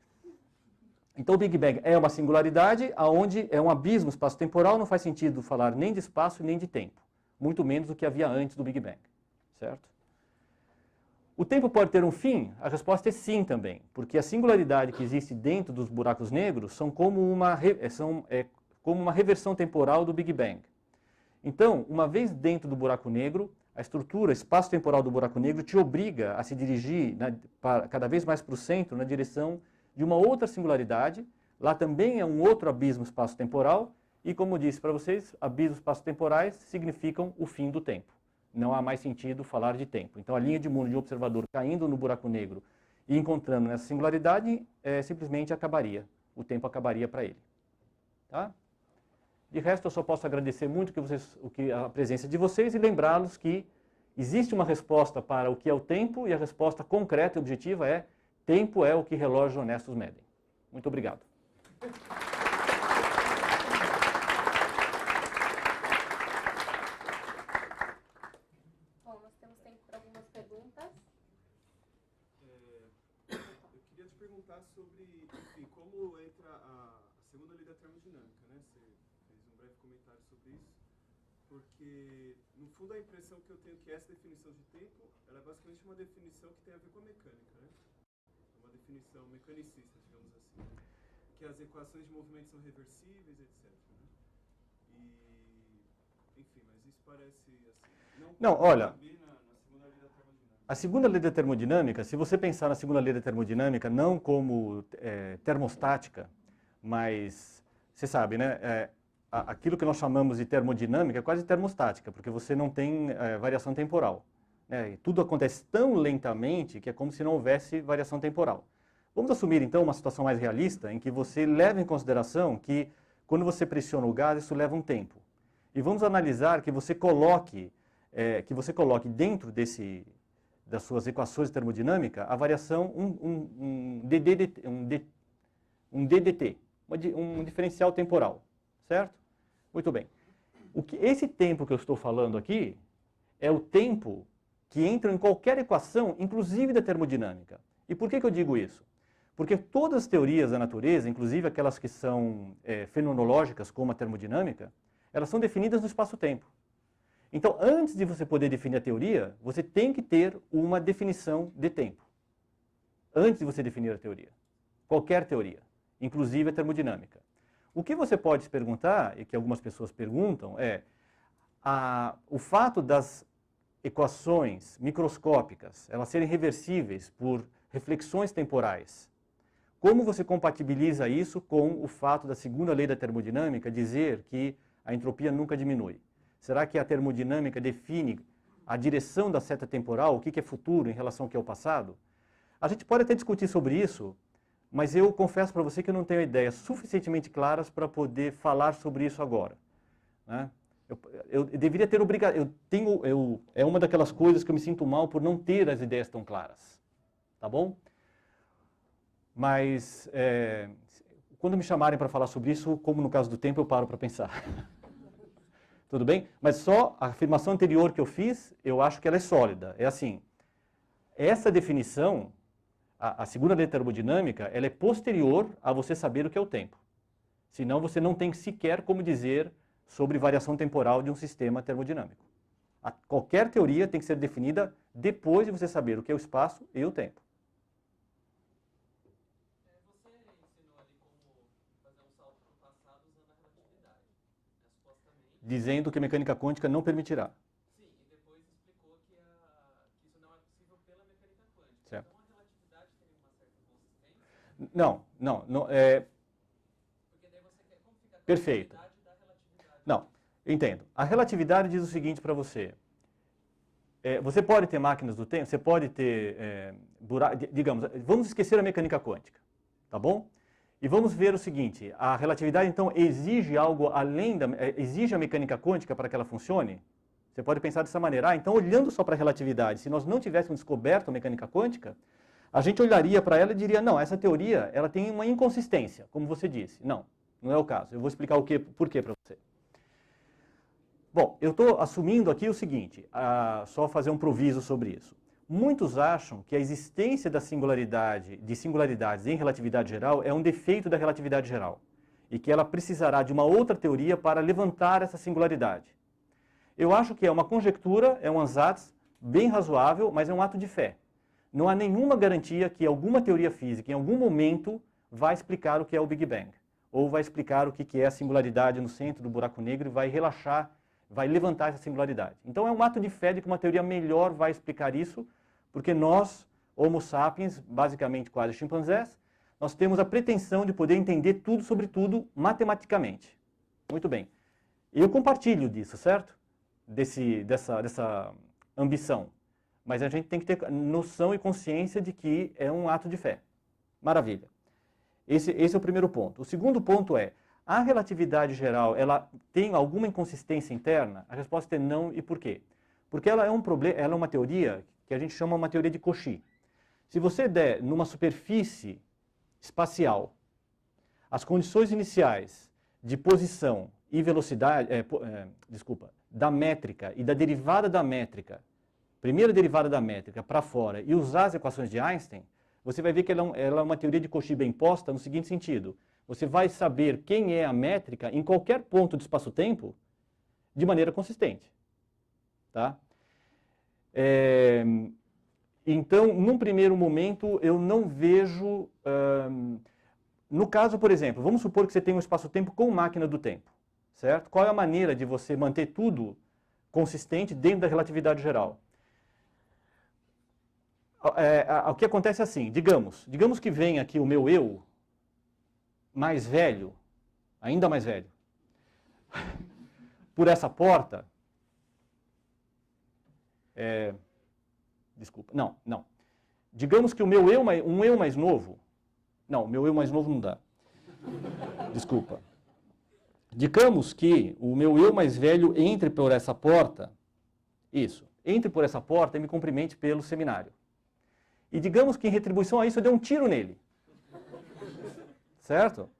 [SPEAKER 2] Então o Big Bang é uma singularidade onde é um abismo espaço-temporal, não faz sentido falar nem de espaço nem de tempo. Muito menos do que havia antes do Big Bang. Certo? O tempo pode ter um fim? A resposta é sim também, porque a singularidade que existe dentro dos buracos negros são como uma reversão temporal do Big Bang. Então, uma vez dentro do buraco negro, a estrutura espaço-temporal do buraco negro te obriga a se dirigir cada vez mais para o centro, na direção de uma outra singularidade. Lá também é um outro abismo espaço-temporal, e como eu disse para vocês, abismos espaço-temporais significam o fim do tempo. Não há mais sentido falar de tempo. Então a linha de mundo de um observador caindo no buraco negro e encontrando nessa singularidade, simplesmente acabaria. O tempo acabaria para ele. Tá? De resto, eu só posso agradecer muito a presença de vocês e lembrá-los que existe uma resposta para o que é o tempo, e a resposta concreta e objetiva é: tempo é o que relógios honestos medem. Muito obrigado.
[SPEAKER 1] Bom, nós temos tempo para algumas perguntas.
[SPEAKER 3] Eu queria te perguntar sobre, enfim, como entra a segunda lei da termodinâmica, né? Você fez um breve comentário sobre isso, porque, no fundo, a impressão que eu tenho é que essa definição de tempo, ela é basicamente uma definição que tem a ver com a mecânica, né? Uma definição mecanicista, digamos assim, né? Que as equações de movimento são reversíveis, etc. Né? Enfim, mas isso parece assim...
[SPEAKER 2] Não, olha... A segunda lei da termodinâmica, se você pensar na segunda lei da termodinâmica não como termostática, mas você sabe, né? Aquilo que nós chamamos de termodinâmica é quase termostática, porque você não tem variação temporal. Né? E tudo acontece tão lentamente que é como se não houvesse variação temporal. Vamos assumir então uma situação mais realista, em que você leva em consideração que quando você pressiona o gás, isso leva um tempo. E vamos analisar que você coloque dentro das suas equações de termodinâmica a variação um DDT, um diferencial temporal, certo? Muito bem. Esse tempo que eu estou falando aqui é o tempo que entra em qualquer equação, inclusive da termodinâmica. E por que eu digo isso? Porque todas as teorias da natureza, inclusive aquelas que são fenomenológicas, como a termodinâmica, elas são definidas no espaço-tempo. Então, antes de você poder definir a teoria, você tem que ter uma definição de tempo. Antes de você definir a teoria. Qualquer teoria, inclusive a termodinâmica. O que você pode se perguntar, e que algumas pessoas perguntam, é o fato das equações microscópicas, elas serem reversíveis por reflexões temporais. Como você compatibiliza isso com o fato da segunda lei da termodinâmica dizer que a entropia nunca diminui? Será que a termodinâmica define a direção da seta temporal, o que é futuro em relação ao que é o passado? A gente pode até discutir sobre isso, mas eu confesso para você que eu não tenho ideias suficientemente claras para poder falar sobre isso agora, né? Eu deveria ter obrigação. É uma daquelas coisas que eu me sinto mal por não ter as ideias tão claras, tá bom? Mas quando me chamarem para falar sobre isso, como no caso do tempo, eu paro para pensar. Tudo bem? Mas só a afirmação anterior que eu fiz, eu acho que ela é sólida. É assim, essa definição, a segunda lei da termodinâmica, ela é posterior a você saber o que é o tempo. Senão você não tem sequer como dizer sobre variação temporal de um sistema termodinâmico. Qualquer teoria tem que ser definida depois de você saber o que é o espaço e o tempo.
[SPEAKER 4] Você ensinou ali como fazer um salto para o passado usando a relatividade, né, supostamente.
[SPEAKER 2] Dizendo que a mecânica quântica não permitirá.
[SPEAKER 4] Sim, e depois explicou que isso não é possível pela mecânica quântica.
[SPEAKER 2] Certo.
[SPEAKER 4] Então a relatividade teria uma certa consistência?
[SPEAKER 2] Não.
[SPEAKER 4] Porque daí você quer como fica a
[SPEAKER 2] Perfeito.
[SPEAKER 4] continuidade da relatividade.
[SPEAKER 2] Não, entendo. A relatividade diz o seguinte para você. Você pode ter máquinas do tempo, você pode ter, digamos, vamos esquecer a mecânica quântica, tá bom? E vamos ver o seguinte, a relatividade então exige algo além exige a mecânica quântica para que ela funcione? Você pode pensar dessa maneira, então olhando só para a relatividade, se nós não tivéssemos descoberto a mecânica quântica, a gente olharia para ela e diria, não, essa teoria ela tem uma inconsistência, como você disse. Não, não é o caso. Eu vou explicar por quê para você. Bom, eu estou assumindo aqui o seguinte, só fazer um proviso sobre isso. Muitos acham que a existência de singularidades em relatividade geral é um defeito da relatividade geral e que ela precisará de uma outra teoria para levantar essa singularidade. Eu acho que é uma conjectura, é um ansatz bem razoável, mas é um ato de fé. Não há nenhuma garantia que alguma teoria física, em algum momento, vai explicar o que é o Big Bang, ou vai explicar o que é a singularidade no centro do buraco negro e vai relaxar, vai levantar essa singularidade. Então é um ato de fé de que uma teoria melhor vai explicar isso, porque nós, Homo sapiens, basicamente quase chimpanzés, nós temos a pretensão de poder entender tudo sobre tudo matematicamente. Muito bem. Eu compartilho disso, certo? Dessa ambição. Mas a gente tem que ter noção e consciência de que é um ato de fé. Maravilha. Esse é o primeiro ponto. O segundo ponto é, a relatividade geral, ela tem alguma inconsistência interna? A resposta é não, e por quê? Porque ela é uma teoria que a gente chama uma teoria de Cauchy. Se você der numa superfície espacial as condições iniciais de posição e velocidade, da métrica e da derivada da métrica, primeira derivada da métrica para fora e usar as equações de Einstein, você vai ver que ela é uma teoria de Cauchy bem posta no seguinte sentido. Você vai saber quem é a métrica em qualquer ponto do espaço-tempo de maneira consistente. Tá? Então, num primeiro momento, eu não vejo... no caso, por exemplo, vamos supor que você tem um espaço-tempo com máquina do tempo. Certo? Qual é a maneira de você manter tudo consistente dentro da relatividade geral? O que acontece é assim, digamos que vem aqui o meu eu mais velho, ainda mais velho, por essa porta, desculpa, não. Digamos que o meu eu, um eu mais novo, não, meu eu mais novo não dá, desculpa. Digamos que o meu eu mais velho entre por essa porta, entre por essa porta e me cumprimente pelo seminário. E digamos que em retribuição a isso eu dei um tiro nele. Certo?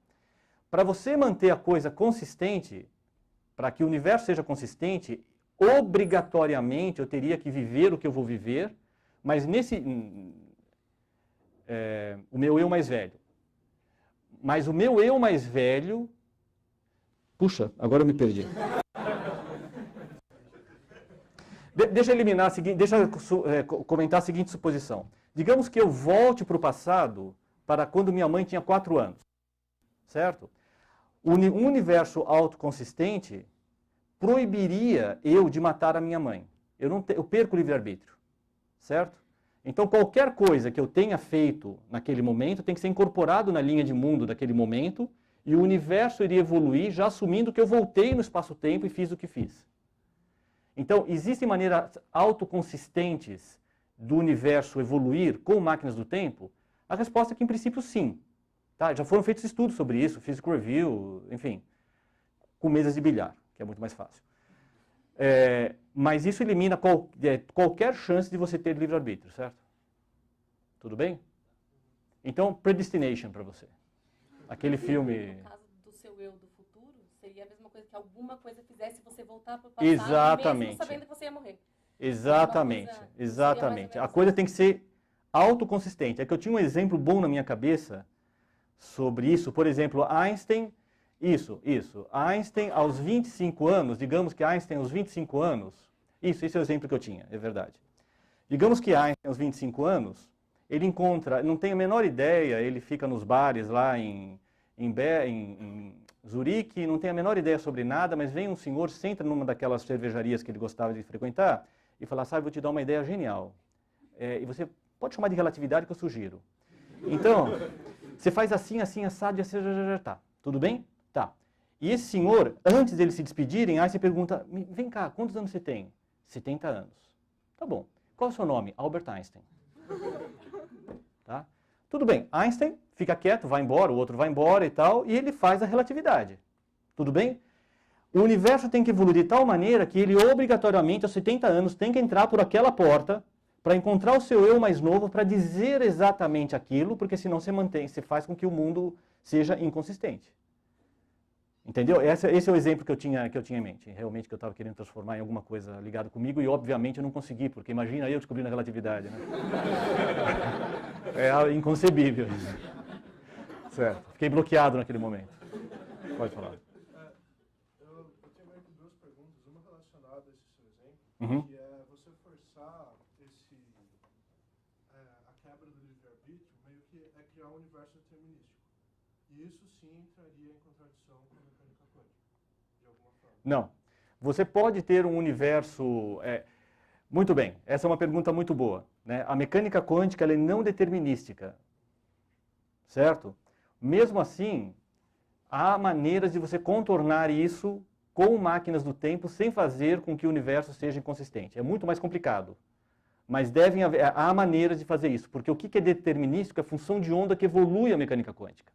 [SPEAKER 2] Para você manter a coisa consistente, para que o universo seja consistente, obrigatoriamente eu teria que viver o que eu vou viver, mas o meu eu mais velho. Mas o meu eu mais velho... Puxa, agora eu me perdi. deixa eu eliminar a seguinte, comentar a seguinte suposição. Digamos que eu volte para o passado, para quando minha mãe tinha 4 anos, certo? Um universo autoconsistente proibiria eu de matar a minha mãe. Eu perco o livre-arbítrio, certo? Então, qualquer coisa que eu tenha feito naquele momento tem que ser incorporado na linha de mundo daquele momento e o universo iria evoluir já assumindo que eu voltei no espaço-tempo e fiz o que fiz. Então, existem maneiras autoconsistentes do universo evoluir com máquinas do tempo? A resposta é que, em princípio, sim. Tá? Já foram feitos estudos sobre isso, Physical Review, enfim, com mesas de bilhar, que é muito mais fácil. Mas isso elimina qualquer chance de você ter livre-arbítrio, certo? Tudo bem? Então, Predestination para você. Aquele filme...
[SPEAKER 1] No caso do seu eu do futuro, seria a mesma coisa que alguma coisa fizesse você voltar para o passado,
[SPEAKER 2] Exatamente.
[SPEAKER 1] mesmo sabendo que você ia morrer.
[SPEAKER 2] Exatamente,
[SPEAKER 1] Coisa,
[SPEAKER 2] exatamente. A coisa tem que ser autoconsistente. É que eu tinha um exemplo bom na minha cabeça sobre isso. Por exemplo, Einstein... Isso. Einstein, aos 25 anos, digamos que Einstein, aos 25 anos, esse é o exemplo que eu tinha, é verdade. Digamos que Einstein, aos 25 anos, ele encontra, não tem a menor ideia, ele fica nos bares lá em Zurique, não tem a menor ideia sobre nada, mas vem um senhor, senta numa daquelas cervejarias que ele gostava de frequentar e fala, sabe, vou te dar uma ideia genial. E você pode chamar de relatividade que eu sugiro. Então, você faz assim, assado, assim, tá. Tudo bem? Tá. E esse senhor, antes deles se despedirem, Einstein pergunta, vem cá, quantos anos você tem? 70 anos. Tá bom. Qual é o seu nome? Albert Einstein. Tá? Tudo bem. Einstein fica quieto, vai embora, o outro vai embora e tal, e ele faz a relatividade. Tudo bem? O universo tem que evoluir de tal maneira que ele obrigatoriamente, aos 70 anos, tem que entrar por aquela porta para encontrar o seu eu mais novo, para dizer exatamente aquilo, porque senão você faz com que o mundo seja inconsistente. Entendeu? Esse é o exemplo que eu tinha em mente. Realmente que eu estava querendo transformar em alguma coisa ligada comigo e obviamente eu não consegui, porque imagina eu descobrindo a relatividade. Né? É inconcebível. Certo. Fiquei bloqueado naquele momento. Pode falar.
[SPEAKER 5] Eu tenho meio que 2 perguntas. Uma relacionada a esse seu exemplo, que é você forçar a quebra do livre-arbítrio, meio que é criar um universo determinístico. E isso sim entraria em contradição com a mecânica quântica, de alguma forma.
[SPEAKER 2] Não. Você pode ter um universo... Muito bem, essa é uma pergunta muito boa. Né? A mecânica quântica ela é não determinística. Certo? Mesmo assim, há maneiras de você contornar isso com máquinas do tempo sem fazer com que o universo seja inconsistente. É muito mais complicado. Mas há maneiras de fazer isso. Porque o que é determinístico é função de onda que evolui a mecânica quântica.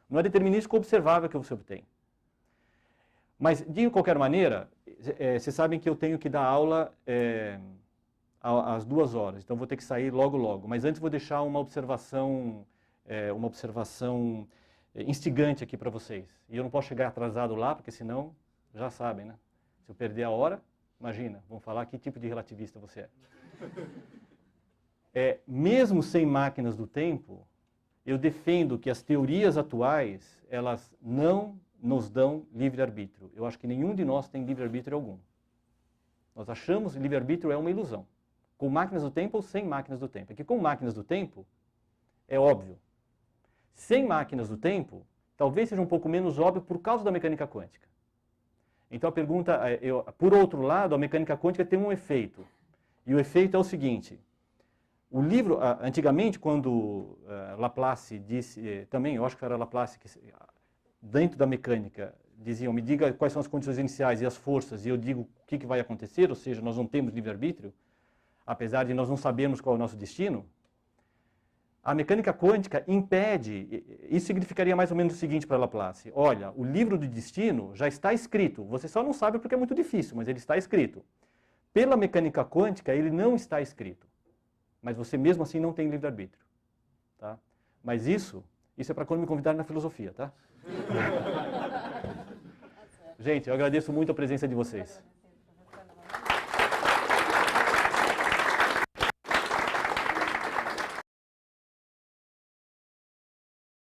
[SPEAKER 2] Não é determinístico observável que você obtém. Mas, de qualquer maneira, vocês sabem que eu tenho que dar aula às 2 horas, então vou ter que sair logo. Mas antes vou deixar uma observação instigante aqui para vocês. E eu não posso chegar atrasado lá, porque senão, já sabem, né? Se eu perder a hora, imagina, vão falar que tipo de relativista você é. Mesmo sem máquinas do tempo, eu defendo que as teorias atuais, elas não nos dão livre-arbítrio. Eu acho que nenhum de nós tem livre-arbítrio algum. Nós achamos que livre-arbítrio é uma ilusão. Com máquinas do tempo ou sem máquinas do tempo. É que com máquinas do tempo, é óbvio. Sem máquinas do tempo, talvez seja um pouco menos óbvio por causa da mecânica quântica. Então a pergunta, por outro lado, a mecânica quântica tem um efeito. E o efeito é o seguinte... O livro, antigamente, quando Laplace disse, também, eu acho que era Laplace, que dentro da mecânica, diziam, me diga quais são as condições iniciais e as forças, e eu digo o que vai acontecer, ou seja, nós não temos livre-arbítrio, apesar de nós não sabermos qual é o nosso destino, a mecânica quântica impede, isso significaria mais ou menos o seguinte para Laplace, olha, o livro do destino já está escrito, você só não sabe porque é muito difícil, mas ele está escrito. Pela mecânica quântica, ele não está escrito. Mas você mesmo assim não tem livre-arbítrio. Tá? Mas isso é para quando me convidarem na filosofia, tá? Gente, eu agradeço muito a presença de vocês.